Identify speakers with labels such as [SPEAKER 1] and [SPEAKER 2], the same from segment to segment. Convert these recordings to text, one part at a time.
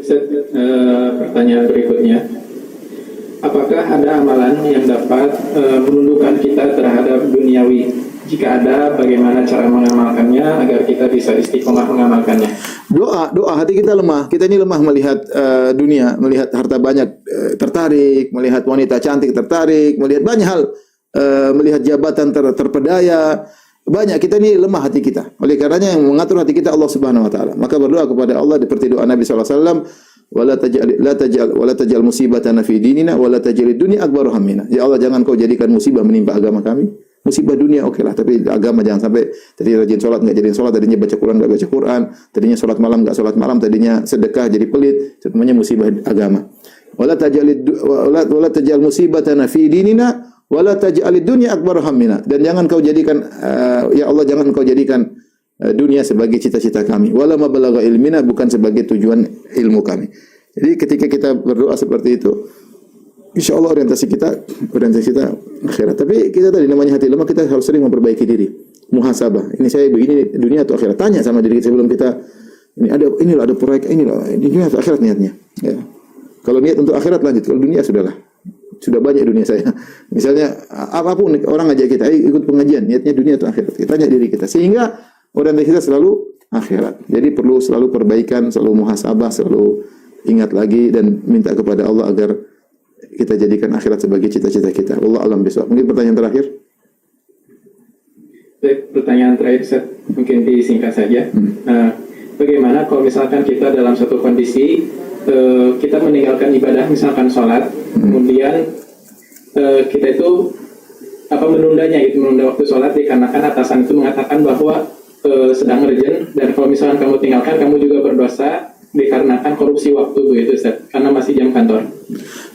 [SPEAKER 1] Ustaz, pertanyaan berikutnya. Apakah ada amalan yang dapat menundukkan kita terhadap duniawi? Jika ada, bagaimana cara mengamalkannya agar kita bisa istiqomah mengamalkannya?
[SPEAKER 2] Doa hati kita lemah. Kita ini lemah melihat dunia, melihat harta banyak tertarik, melihat wanita cantik tertarik, melihat banyak hal, melihat jabatan terpedaya. Banyak, kita ini lemah hati kita. Oleh karenanya yang mengatur hati kita Allah Subhanahu wa taala. Maka berdoa kepada Allah seperti doa Nabi sallallahu alaihi wasallam, wala tajal musibatana fi dinina wala tajal dunya akbaru hammina. Ya Allah, jangan kau jadikan musibah menimpa agama kami. Musibah dunia oke lah, tapi agama jangan sampai tadi rajin salat enggak jadiin salat, tadinya baca Quran enggak baca Quran, tadinya salat malam enggak salat malam, tadinya sedekah jadi pelit, semuanya musibah agama. Wala tajal musibatana fi dinina wala taj'alid dunya akbar hammina. Dan jangan kau jadikan ya Allah, jangan kau jadikan dunia sebagai cita-cita kami. Wala mabalagha ilmina, bukan sebagai tujuan ilmu kami. Jadi ketika kita berdoa seperti itu, insyaallah orientasi kita akhirat. Tapi kita tadi namanya hati lemah, kita harus sering memperbaiki diri. Muhasabah. Ini saya begini dunia atau akhirat? Tanya sama diri kita sebelum kita inilah ada proyek inilah dunia atau akhirat niatnya. Ya. Kalau niat untuk akhirat lanjut, kalau dunia sudahlah. Sudah banyak dunia saya. Misalnya apapun orang ngajak kita, ikut pengajian, niatnya dunia atau akhirat. Kita tanya diri kita sehingga orientasi kita selalu akhirat. Jadi perlu selalu perbaikan, selalu muhasabah, selalu ingat lagi dan minta kepada Allah agar kita jadikan akhirat sebagai cita-cita kita. Wallahu a'lam bishawab. Mungkin pertanyaan terakhir.
[SPEAKER 1] Baik, pertanyaan terakhir Ustaz, mungkin disingkat saja. Bagaimana kalau misalkan kita dalam satu kondisi kita meninggalkan ibadah, misalkan sholat, kemudian kita itu menunda waktu sholat dikarenakan atasan itu mengatakan bahwa sedang urgent, dan kalau misalkan kamu tinggalkan kamu juga berdosa dikarenakan korupsi waktu begitu Ustaz, karena masih jam kantor.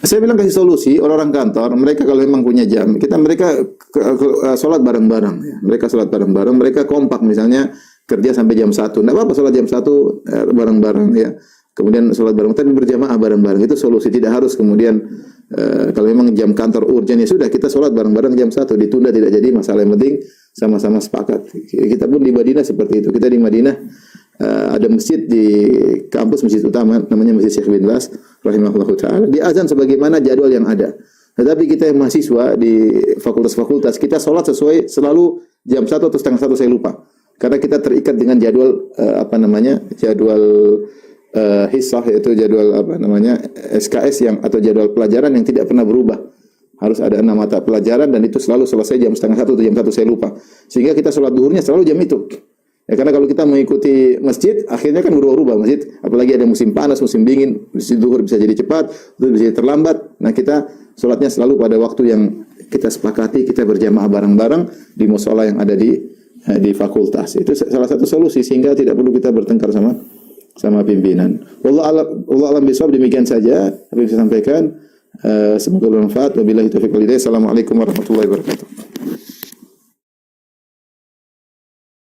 [SPEAKER 2] Saya bilang kasih solusi orang-orang kantor, mereka kalau memang punya jam, mereka sholat bareng-bareng ya. Mereka sholat bareng-bareng, mereka kompak misalnya kerja sampai jam 1. Enggak apa-apa sholat jam 1 bareng-bareng ya. Kemudian sholat bareng, tapi berjamaah bareng-bareng, itu solusi. Tidak harus kemudian kalau memang jam kantor urgent ya sudah kita sholat bareng-bareng jam 1, ditunda tidak jadi masalah, yang penting sama-sama sepakat. Kita pun di Madinah seperti itu. Kita di Madinah ada masjid di kampus, masjid utama namanya Masjid Syekh bin Baz rahimahullahu taala. Di azan sebagaimana jadwal yang ada. Tetapi kita yang mahasiswa di fakultas-fakultas, kita sholat sesuai selalu jam 1 atau setengah 1, saya lupa. Karena kita terikat dengan jadwal jadwal hissah, yaitu jadwal SKS atau jadwal pelajaran yang tidak pernah berubah. Harus ada 6 mata pelajaran dan itu selalu selesai jam setengah 1 atau jam 1, saya lupa. Sehingga kita sholat duhurnya selalu jam itu. Ya, karena kalau kita mengikuti masjid, akhirnya kan berubah-ubah masjid. Apalagi ada musim panas, musim dingin, masjid duhur bisa jadi cepat, itu bisa jadi terlambat. Nah, kita sholatnya selalu pada waktu yang kita sepakati, kita berjamaah bareng-bareng di mushola yang ada di fakultas. Itu salah satu solusi sehingga tidak perlu kita bertengkar sama pimpinan. Wallahu a'lam bishawab. Demikian saja apa yang saya sampaikan. Semoga bermanfaat. Wabillahi taufiq wal hidayah. Assalamualaikum warahmatullahi wabarakatuh.